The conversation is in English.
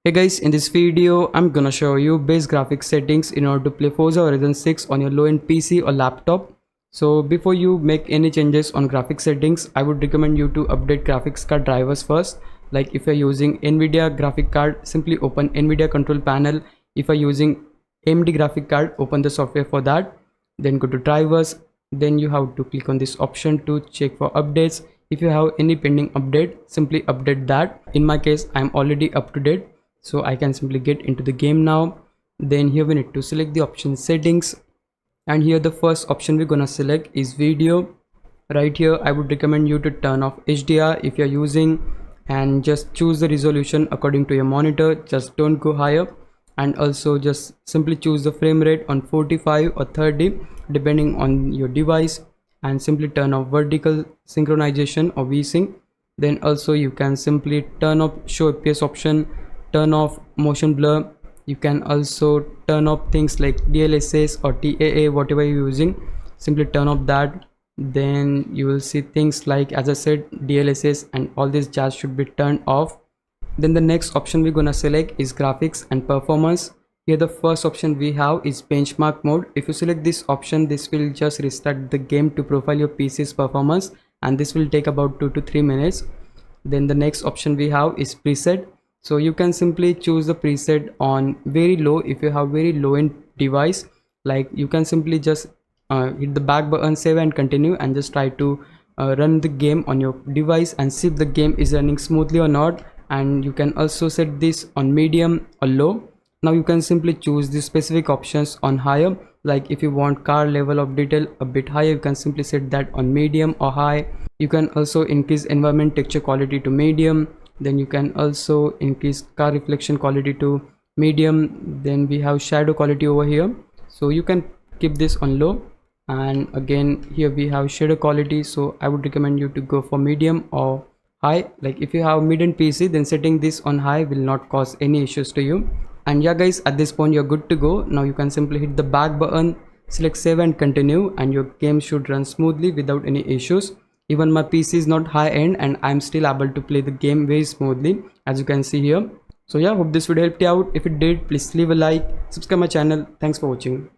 Hey guys, in this video I'm gonna show you base graphics settings in order to play Forza Horizon 6 on your low-end PC or laptop. So before you make any changes on graphics settings, I would recommend you to update graphics card drivers first. Like if you're using Nvidia graphic card, simply open Nvidia control panel. If you're using AMD graphic card, open the software for that. Then go to drivers. Then you have to click on this option to check for updates. If you have any pending update, simply update that. In my case, I'm already up to date, so I can simply get into the game now. Then here we need to select the option settings, and here the first option we're gonna select is video. Right here I would recommend you to turn off HDR if you're using, and just choose the resolution according to your monitor. Just don't go higher, and also just simply choose the frame rate on 45 or 30 depending on your device, and simply turn off vertical synchronization or VSync. Then also you can simply turn off show FPS option, turn off motion blur. You can also turn off things like DLSS or TAA, whatever you're using, simply turn off that. Then you will see things like, as I said, DLSS and all this jazz should be turned off. Then the next option we're gonna select is graphics and performance. Here the first option we have is benchmark mode. If you select this option, this will just restart the game to profile your PC's performance, and this will take about 2 to 3 minutes. Then the next option we have is preset. So you can simply choose the preset on very low. If you have very low end device, like you can simply just hit the back button, save and continue, and just try to run the game on your device and see if the game is running smoothly or not. And you can also set this on medium or low. Now you can simply choose the specific options on higher. Like if you want car level of detail a bit higher, you can simply set that on medium or high. You can also increase environment texture quality to medium. Then you can also increase car reflection quality to medium. Then we have shadow quality over here, so you can keep this on low. And again here we have shadow quality, so I would recommend you to go for medium or high. Like if you have mid-end PC, then setting this on high will not cause any issues to you. And yeah guys, at this point you're good to go. Now you can simply hit the back button, select save and continue, and your game should run smoothly without any issues. Even my PC is not high end and I'm still able to play the game very smoothly, as you can see here. So yeah, hope this video helped you out. If it did, please leave a like, subscribe my channel. Thanks for watching.